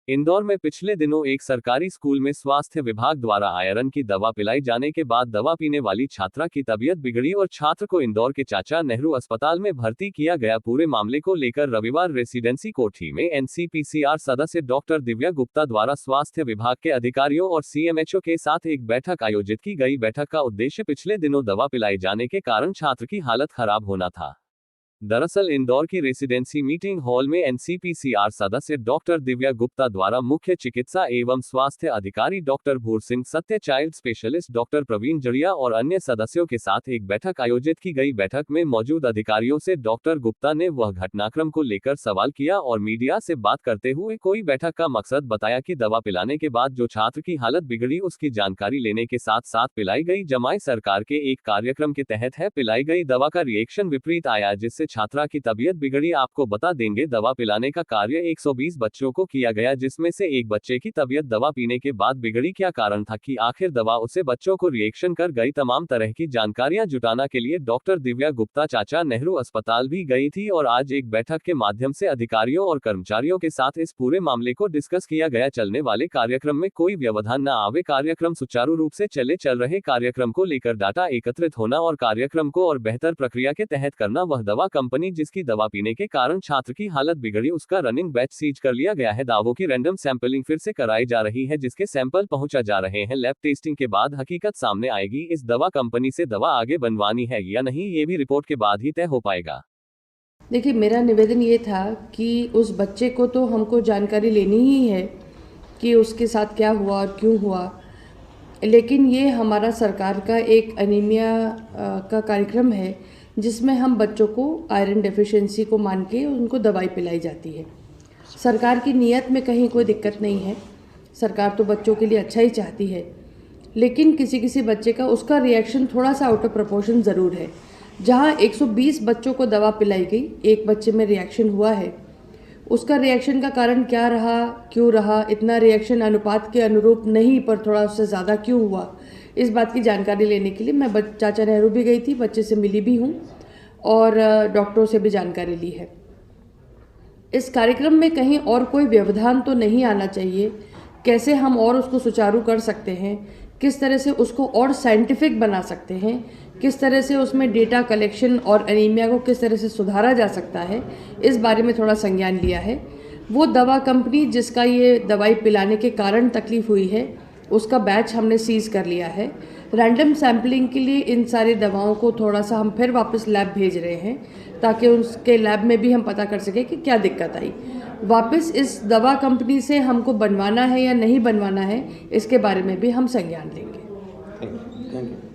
इंदौर में पिछले दिनों एक सरकारी स्कूल में स्वास्थ्य विभाग द्वारा आयरन की दवा पिलाई जाने के बाद दवा पीने वाली छात्रा की तबीयत बिगड़ी और छात्र को इंदौर के चाचा नेहरू अस्पताल में भर्ती किया गया। पूरे मामले को लेकर रविवार रेसिडेंसी कोठी में एनसीपीसीआर सदस्य डॉक्टर दिव्या गुप्ता द्वारा स्वास्थ्य विभाग के अधिकारियों और सीएमएचओ के साथ एक बैठक आयोजित की गई। बैठक का उद्देश्य पिछले दिनों दवा पिलाई जाने के कारण छात्र की हालत खराब होना था। दरअसल इंदौर की रेसिडेंसी मीटिंग हॉल में एनसीपीसीआर सदस्य डॉक्टर दिव्या गुप्ता द्वारा मुख्य चिकित्सा एवं स्वास्थ्य अधिकारी doctor Bhur Singh Satya, child specialist doctor Praveen Jadiya और अन्य सदस्यों के साथ एक बैठक आयोजित की गई। बैठक में मौजूद अधिकारियों से डॉक्टर गुप्ता ने वह घटनाक्रम को लेकर सवाल किया और मीडिया से बात करते हुए कोई बैठक का मकसद बताया कि दवा पिलाने के बाद जो छात्र की हालत बिगड़ी उसकी जानकारी लेने के साथ साथ पिलाई गई जमाई सरकार के एक कार्यक्रम के तहत है। पिलाई गई दवा का रिएक्शन विपरीत आया जिससे छात्रा की तबीयत बिगड़ी। आपको बता देंगे दवा पिलाने का कार्य 120 बच्चों को किया गया जिसमें से एक बच्चे की तबीयत दवा पीने के बाद बिगड़ी। क्या कारण था कि आखिर दवा उसे बच्चों को रिएक्शन कर गई? तमाम तरह की जानकारियां जुटाने के लिए डॉक्टर दिव्या गुप्ता चाचा नेहरू अस्पताल भी गई थी और आज एक बैठक के माध्यम से अधिकारियों और कर्मचारियों के साथ इस पूरे मामले को डिस्कस किया गया। चलने वाले कार्यक्रम में कोई व्यवधान न आवे, कार्यक्रम सुचारू रूप से चले। चल रहे कार्यक्रम को लेकर डाटा एकत्रित होना और कार्यक्रम को और बेहतर प्रक्रिया के तहत करना। वह दवा कंपनी जिसकी दवा पीने के कारण छात्र की हालत बिगड़ी उसका रनिंग बैच सीज कर लिया गया है। दावों की रैंडम सैंपलिंग फिर से कराई जा रही है जिसके सैंपल पहुंचा जा रहे हैं। लैब टेस्टिंग के बाद हकीकत सामने आएगी। इस दवा कंपनी से दवा आगे बनवानी है या नहीं ये भी रिपोर्ट के बाद ही तय हो पाएगा। देखिए, मेरा निवेदन ये था कि उस बच्चे को तो हमको जानकारी लेनी ही है कि उसके साथ क्या हुआ और क्यों हुआ, लेकिन ये हमारा सरकार का एक एनीमिया का कार्यक्रम है जिसमें हम बच्चों को आयरन डेफिशिएंसी को मान के उनको दवाई पिलाई जाती है। सरकार की नीयत में कहीं कोई दिक्कत नहीं है, सरकार तो बच्चों के लिए अच्छा ही चाहती है, लेकिन किसी किसी बच्चे का उसका रिएक्शन थोड़ा सा आउट ऑफ प्रोपोर्शन ज़रूर है। जहाँ 120 बच्चों को दवा पिलाई गई, एक बच्चे में रिएक्शन हुआ है, उसका रिएक्शन का कारण क्या रहा, क्यों रहा, इतना रिएक्शन अनुपात के अनुरूप नहीं पर थोड़ा उससे ज़्यादा क्यों हुआ, इस बात की जानकारी लेने के लिए मैं चाचा नेहरू भी गई थी, बच्चे से मिली भी हूँ और डॉक्टरों से भी जानकारी ली है। इस कार्यक्रम में कहीं और कोई व्यवधान तो नहीं आना चाहिए। कैसे हम और उसको सुचारू कर सकते हैं, किस तरह से उसको और साइंटिफिक बना सकते हैं, किस तरह से उसमें डेटा कलेक्शन और एनीमिया को किस तरह से सुधारा जा सकता है, इस बारे में थोड़ा संज्ञान लिया है। वो दवा कंपनी जिसका ये दवाई पिलाने के कारण तकलीफ़ हुई है उसका बैच हमने सीज़ कर लिया है। रैंडम सैम्पलिंग के लिए इन सारी दवाओं को थोड़ा सा हम फिर वापस लैब भेज रहे हैं ताकि उसके लैब में भी हम पता कर सकें कि क्या दिक्कत आई। वापस इस दवा कंपनी से हमको बनवाना है या नहीं बनवाना है, इसके बारे में भी हम संज्ञान लेंगे। Thank you.